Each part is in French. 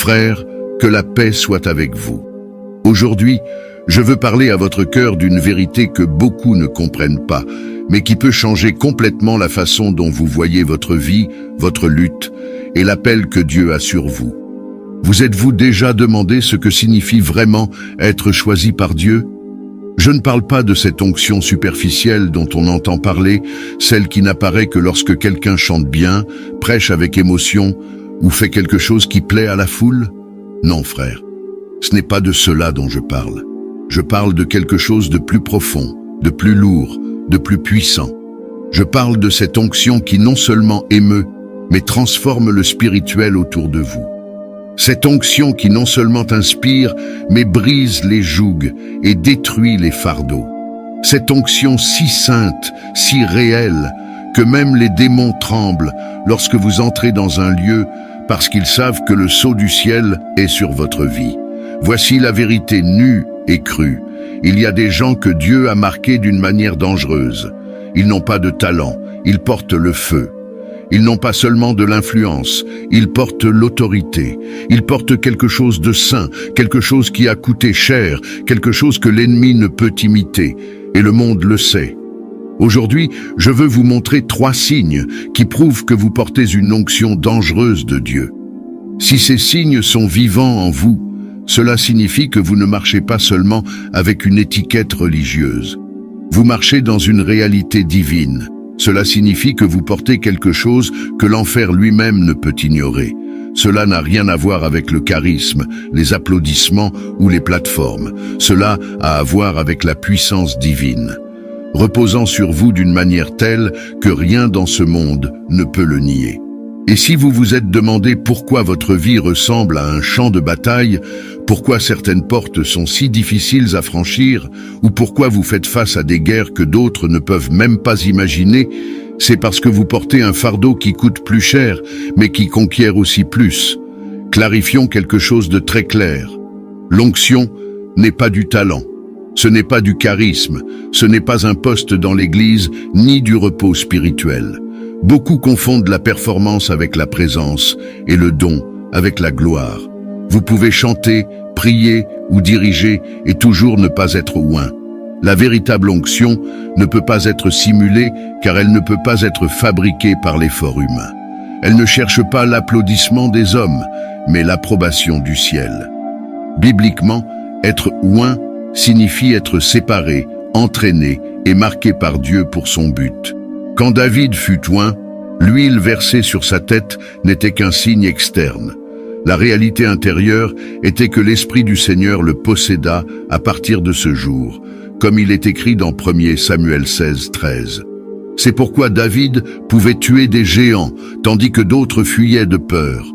Frères, que la paix soit avec vous. Aujourd'hui, je veux parler à votre cœur d'une vérité que beaucoup ne comprennent pas, mais qui peut changer complètement la façon dont vous voyez votre vie, votre lutte et l'appel que Dieu a sur vous. Vous êtes-vous déjà demandé ce que signifie vraiment être choisi par Dieu? Je ne parle pas de cette onction superficielle dont on entend parler, celle qui n'apparaît que lorsque quelqu'un chante bien, prêche avec émotion ou fait quelque chose qui plaît à la foule. Non, frère, ce n'est pas de cela dont je parle. Je parle de quelque chose de plus profond, de plus lourd, de plus puissant. Je parle de cette onction qui non seulement émeut, mais transforme le spirituel autour de vous. Cette onction qui non seulement inspire, mais brise les jougs et détruit les fardeaux. Cette onction si sainte, si réelle, que même les démons tremblent lorsque vous entrez dans un lieu parce qu'ils savent que le sceau du ciel est sur votre vie. Voici la vérité nue et crue. Il y a des gens que Dieu a marqués d'une manière dangereuse. Ils n'ont pas de talent, ils portent le feu. Ils n'ont pas seulement de l'influence, ils portent l'autorité. Ils portent quelque chose de saint, quelque chose qui a coûté cher, quelque chose que l'ennemi ne peut imiter, et le monde le sait. Aujourd'hui, je veux vous montrer 3 signes qui prouvent que vous portez une onction dangereuse de Dieu. Si ces signes sont vivants en vous, cela signifie que vous ne marchez pas seulement avec une étiquette religieuse. Vous marchez dans une réalité divine. Cela signifie que vous portez quelque chose que l'enfer lui-même ne peut ignorer. Cela n'a rien à voir avec le charisme, les applaudissements ou les plateformes. Cela a à voir avec la puissance divine, reposant sur vous d'une manière telle que rien dans ce monde ne peut le nier. Et si vous vous êtes demandé pourquoi votre vie ressemble à un champ de bataille, pourquoi certaines portes sont si difficiles à franchir, ou pourquoi vous faites face à des guerres que d'autres ne peuvent même pas imaginer, c'est parce que vous portez un fardeau qui coûte plus cher, mais qui conquiert aussi plus. Clarifions quelque chose de très clair. L'onction n'est pas du talent, ce n'est pas du charisme, ce n'est pas un poste dans l'église, ni du repos spirituel. Beaucoup confondent la performance avec la présence et le don avec la gloire. Vous pouvez chanter, prier ou diriger et toujours ne pas être oint. La véritable onction ne peut pas être simulée car elle ne peut pas être fabriquée par l'effort humain. Elle ne cherche pas l'applaudissement des hommes, mais l'approbation du ciel. Bibliquement, être oint signifie être séparé, entraîné et marqué par Dieu pour son but. Quand David fut oint, l'huile versée sur sa tête n'était qu'un signe externe. La réalité intérieure était que l'Esprit du Seigneur le posséda à partir de ce jour, comme il est écrit dans 1 Samuel 16, 13. C'est pourquoi David pouvait tuer des géants, tandis que d'autres fuyaient de peur.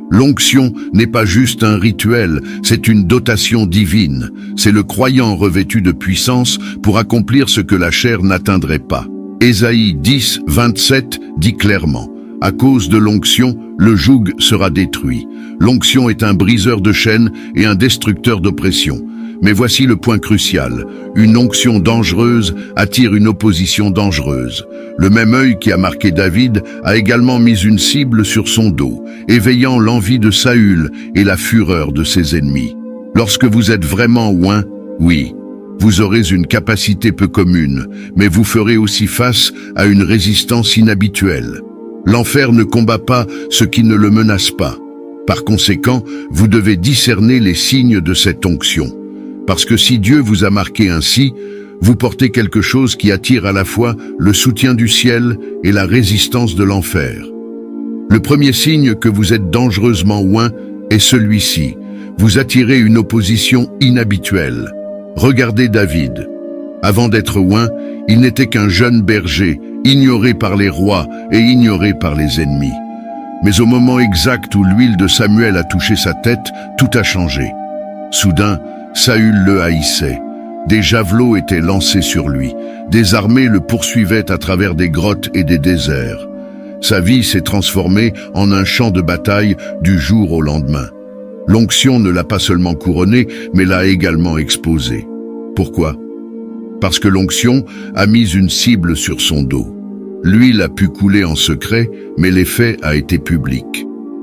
L'onction n'est pas juste un rituel, c'est une dotation divine. C'est le croyant revêtu de puissance pour accomplir ce que la chair n'atteindrait pas. Ésaïe 10, 27 dit clairement, « À cause de l'onction, le joug sera détruit. L'onction est un briseur de chaînes et un destructeur d'oppression. » Mais voici le point crucial. Une onction dangereuse attire une opposition dangereuse. Le même œil qui a marqué David a également mis une cible sur son dos, éveillant l'envie de Saül et la fureur de ses ennemis. Lorsque vous êtes vraiment oint, oui, vous aurez une capacité peu commune, mais vous ferez aussi face à une résistance inhabituelle. L'enfer ne combat pas ce qui ne le menace pas. Par conséquent, vous devez discerner les signes de cette onction. Parce que si Dieu vous a marqué ainsi, vous portez quelque chose qui attire à la fois le soutien du ciel et la résistance de l'enfer. Le premier signe que vous êtes dangereusement oint est celui-ci. Vous attirez une opposition inhabituelle. Regardez David. Avant d'être oint, il n'était qu'un jeune berger, ignoré par les rois et ignoré par les ennemis. Mais au moment exact où l'huile de Samuel a touché sa tête, tout a changé. Soudain, Saül le haïssait. Des javelots étaient lancés sur lui. Des armées le poursuivaient à travers des grottes et des déserts. Sa vie s'est transformée en un champ de bataille du jour au lendemain. L'onction ne l'a pas seulement couronné, mais l'a également exposé. Pourquoi? Parce que l'onction a mis une cible sur son dos. L'huile a pu couler en secret, mais l'effet a été public.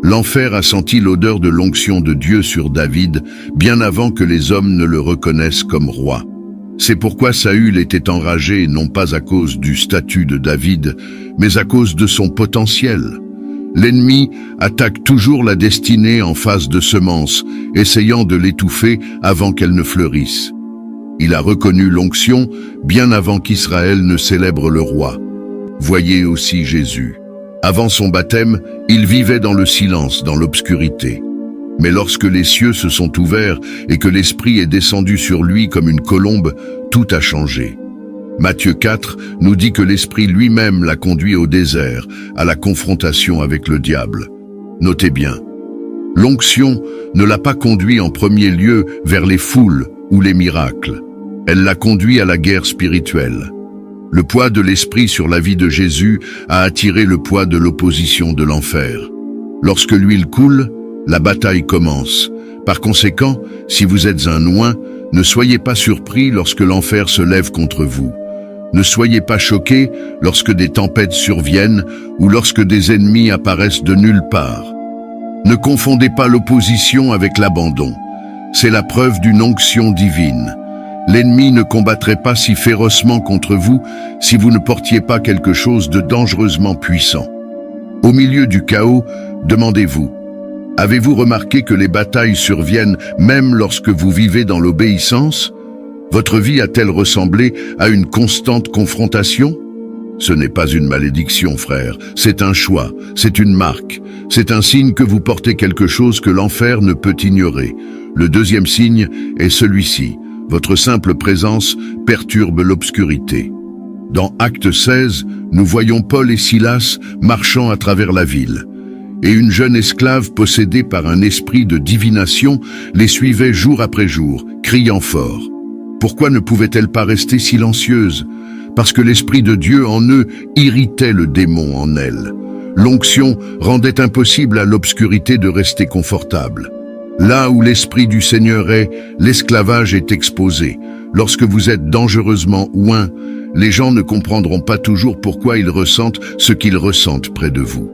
L'enfer a senti l'odeur de l'onction de Dieu sur David, bien avant que les hommes ne le reconnaissent comme roi. C'est pourquoi Saül était enragé, non pas à cause du statut de David, mais à cause de son potentiel. L'ennemi attaque toujours la destinée en phase de semence, essayant de l'étouffer avant qu'elle ne fleurisse. Il a reconnu l'onction bien avant qu'Israël ne célèbre le roi. Voyez aussi Jésus. Avant son baptême, il vivait dans le silence, dans l'obscurité. Mais lorsque les cieux se sont ouverts et que l'Esprit est descendu sur lui comme une colombe, tout a changé. Matthieu 4 nous dit que l'Esprit lui-même l'a conduit au désert, à la confrontation avec le diable. Notez bien, l'onction ne l'a pas conduit en premier lieu vers les foules ou les miracles. Elle l'a conduit à la guerre spirituelle. Le poids de l'Esprit sur la vie de Jésus a attiré le poids de l'opposition de l'enfer. Lorsque l'huile coule, la bataille commence. Par conséquent, si vous êtes un oint, ne soyez pas surpris lorsque l'enfer se lève contre vous. Ne soyez pas choqués lorsque des tempêtes surviennent ou lorsque des ennemis apparaissent de nulle part. Ne confondez pas l'opposition avec l'abandon. C'est la preuve d'une onction divine. L'ennemi ne combattrait pas si férocement contre vous si vous ne portiez pas quelque chose de dangereusement puissant. Au milieu du chaos, demandez-vous, avez-vous remarqué que les batailles surviennent même lorsque vous vivez dans l'obéissance ? Votre vie a-t-elle ressemblé à une constante confrontation ? Ce n'est pas une malédiction, frère, c'est un choix, c'est une marque, c'est un signe que vous portez quelque chose que l'enfer ne peut ignorer. Le deuxième signe est celui-ci, votre simple présence perturbe l'obscurité. Dans Actes 16, nous voyons Paul et Silas marchant à travers la ville. Et une jeune esclave possédée par un esprit de divination les suivait jour après jour, criant fort. Pourquoi ne pouvait-elle pas rester silencieuse ? Parce que l'Esprit de Dieu en eux irritait le démon en elle. L'onction rendait impossible à l'obscurité de rester confortable. Là où l'Esprit du Seigneur est, l'esclavage est exposé. Lorsque vous êtes dangereusement oint, les gens ne comprendront pas toujours pourquoi ils ressentent ce qu'ils ressentent près de vous.